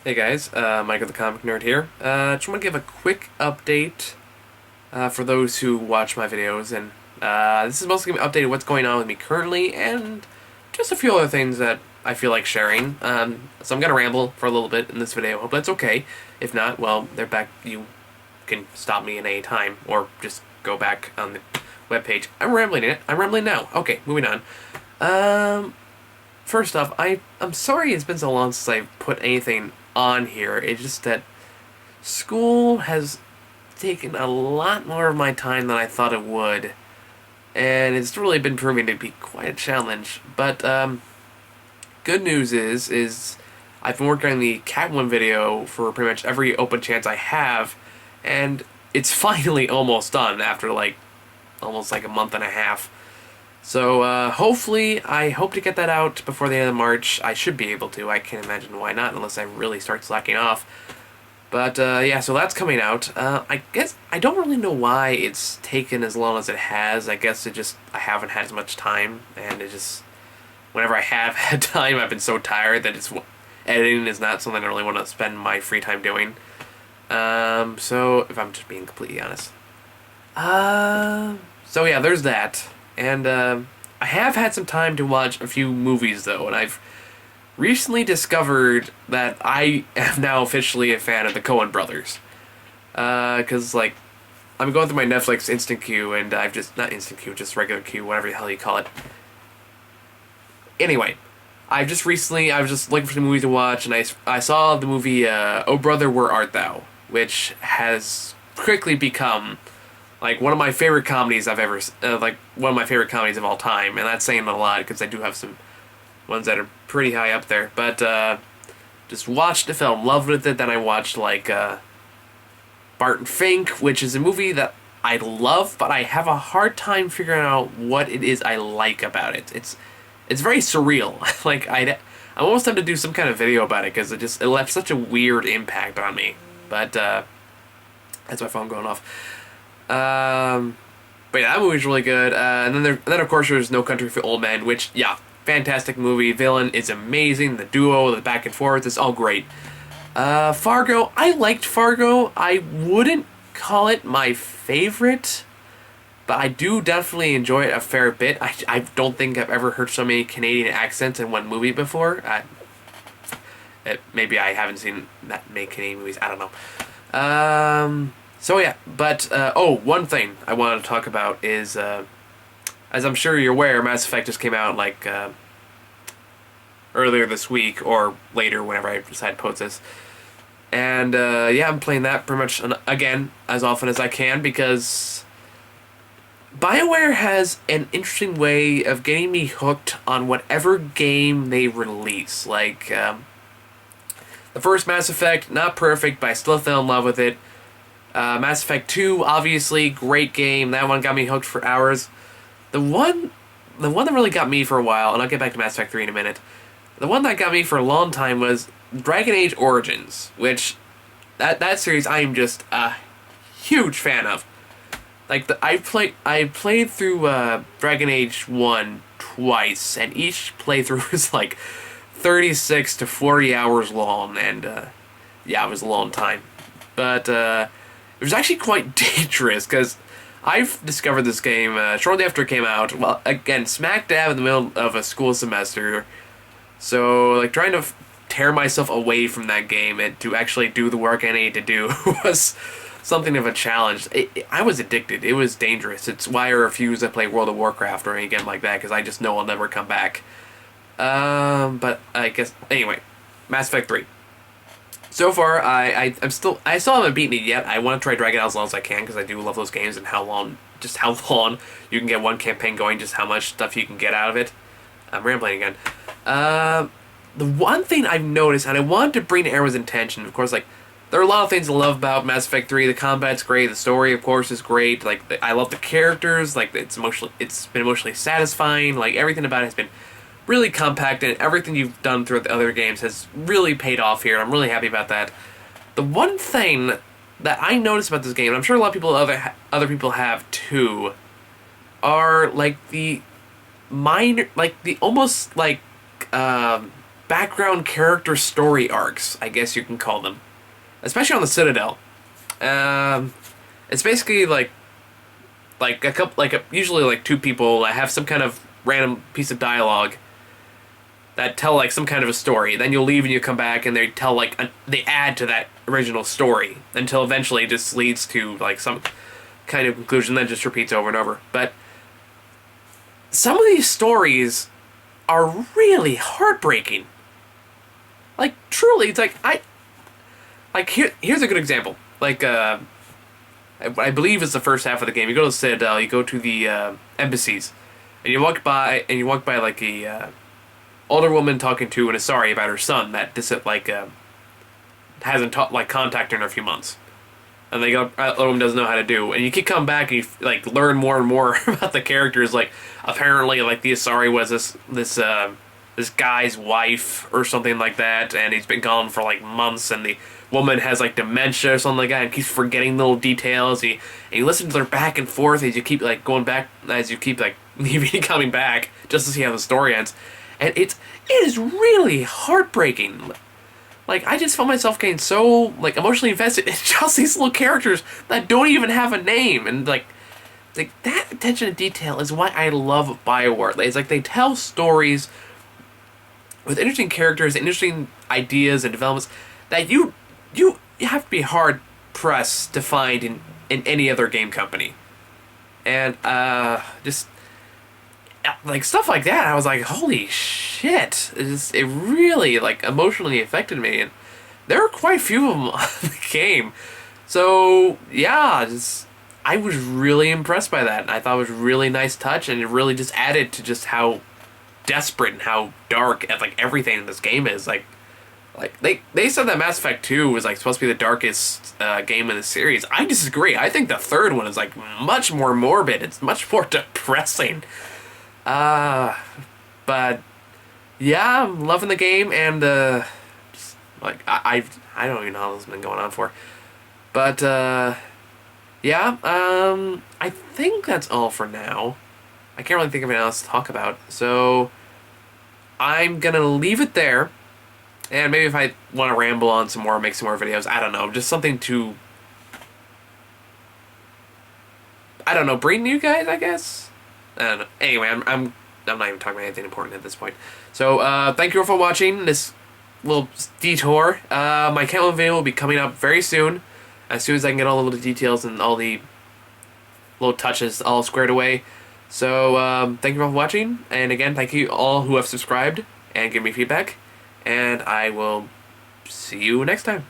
Hey guys, Michael the Comic Nerd here. Just want to give a quick update for those who watch my videos, and this is mostly going to be updated what's going on with me currently, and just a few other things that I feel like sharing. So I'm going to ramble for a little bit in this video. Hope that's okay. If not, well, they're back. You can stop me at any time, or just go back on the webpage. I'm rambling it. I'm rambling now. Okay, moving on. First off, I'm sorry it's been so long since I put anything on here. It's just that school has taken a lot more of my time than I thought it would, and it's really been proving to be quite a challenge. But good news is I've been working on the Catwoman video for pretty much every open chance I have, and it's finally almost done after almost like a month and a half. So hopefully, I hope to get that out before the end of March. I should be able to. I can't imagine why not, unless I really start slacking off. But yeah, so that's coming out. I guess I don't really know why it's taken as long as it has. I guess I haven't had as much time, and it just whenever I have had time, I've been so tired that editing is not something I really want to spend my free time doing. So if I'm just being completely honest. So yeah, there's that. And I have had some time to watch a few movies, though, and I've recently discovered that I am now officially a fan of the Coen brothers. Because, I'm going through my Netflix instant queue, and I've just, not instant queue, just regular queue, whatever the hell you call it. Anyway, I was just looking for some movies to watch, and I saw the movie, Oh Brother, Where Art Thou? Which has quickly become one of my favorite comedies I've ever one of my favorite comedies of all time, and that's saying a lot because I do have some ones that are pretty high up there. But just watched the film, loved with it. Then I watched Barton Fink, which is a movie that I love, but I have a hard time figuring out what it is I like about it. It's very surreal. I'm almost tempted to do some kind of video about it because it left such a weird impact on me. But that's my phone going off. But yeah, that movie's really good. And then of course there's No Country for Old Men, which yeah, fantastic movie. Villain is amazing. The duo, the back and forth, it's all great. Fargo, I liked Fargo. I wouldn't call it my favorite, but I do definitely enjoy it a fair bit. I don't think I've ever heard so many Canadian accents in one movie before. Maybe I haven't seen that many Canadian movies. I don't know. So yeah, but one thing I wanted to talk about is, as I'm sure you're aware, Mass Effect just came out earlier this week or later whenever I decide to post this, and yeah, I'm playing that pretty much again as often as I can because BioWare has an interesting way of getting me hooked on whatever game they release. The first Mass Effect, not perfect, but I still fell in love with it. Mass Effect 2, obviously, great game. That one got me hooked for hours. The one that really got me for a while, and I'll get back to Mass Effect 3 in a minute, the one that got me for a long time was Dragon Age Origins, which, that series I am just a huge fan of. I played through Dragon Age 1 twice, and each playthrough was 36 to 40 hours long, and yeah, it was a long time. But it was actually quite dangerous because I've discovered this game shortly after it came out. Well, again, smack dab in the middle of a school semester. So, trying to tear myself away from that game and to actually do the work I needed to do was something of a challenge. I was addicted. It was dangerous. It's why I refuse to play World of Warcraft or any game like that because I just know I'll never come back. But I guess, anyway, Mass Effect 3. So far, I still haven't beaten it yet. I want to try Dragon out as long as I can because I do love those games and how long you can get one campaign going, just how much stuff you can get out of it. I'm rambling again. The one thing I've noticed, and I wanted to bring to everyone's attention, of course, there are a lot of things to love about Mass Effect 3. The combat's great. The story, of course, is great. I love the characters. It's been emotionally satisfying. Everything about it has been really compact, and everything you've done throughout the other games has really paid off here, and I'm really happy about that. The one thing that I noticed about this game, and I'm sure a lot of people, other people have too, are the minor, the almost background character story arcs, I guess you can call them, especially on the Citadel. It's basically like a couple, usually like two people that have some kind of random piece of dialogue that tell like some kind of a story. Then you'll leave and you come back and they tell like they add to that original story until eventually it just leads to like some kind of conclusion, then just repeats over and over. But some of these stories are really heartbreaking. Like truly, it's like here's a good example. Like I believe it's the first half of the game. You go to the Citadel, you go to the embassies, and you walk by like a older woman talking to an Asari about her son that hasn't contacted her in a few months, and the older woman doesn't know how to do. And you keep coming back and you like learn more and more about the characters. Like apparently, like the Asari was this guy's wife or something like that, and he's been gone for like months, and the woman has like dementia or something like that and keeps forgetting little details. And you listen to their back and forth as you keep like going back, as you keep like leaving and coming back just to see how the story ends. And it is really heartbreaking. Like I just found myself getting so like emotionally invested in just these little characters that don't even have a name. And like that attention to detail is why I love BioWare. It's like they tell stories with interesting characters, interesting ideas and developments that you have to be hard pressed to find in any other game company. And just like stuff like that, I was like, holy shit! It really like emotionally affected me, and there are quite a few of them on the game. So yeah, I was really impressed by that. I thought it was a really nice touch, and it really just added to just how desperate and how dark and like everything in this game is. Like they said that Mass Effect 2 was like supposed to be the darkest game in the series. I disagree. I think the third one is like much more morbid. It's much more depressing. But yeah, I'm loving the game, and just, like I don't even know how this has been going on for. But yeah, I think that's all for now. I can't really think of anything else to talk about, so I'm gonna leave it there. And maybe if I want to ramble on some more, make some more videos, I don't know, just something to, I don't know, bring you guys, I guess? I don't know. Anyway, I'm not even talking about anything important at this point. So, thank you all for watching this little detour. My Catwoman video will be coming up very soon as I can get all the little details and all the little touches all squared away. So, thank you all for watching, and again, thank you all who have subscribed and give me feedback. And I will see you next time.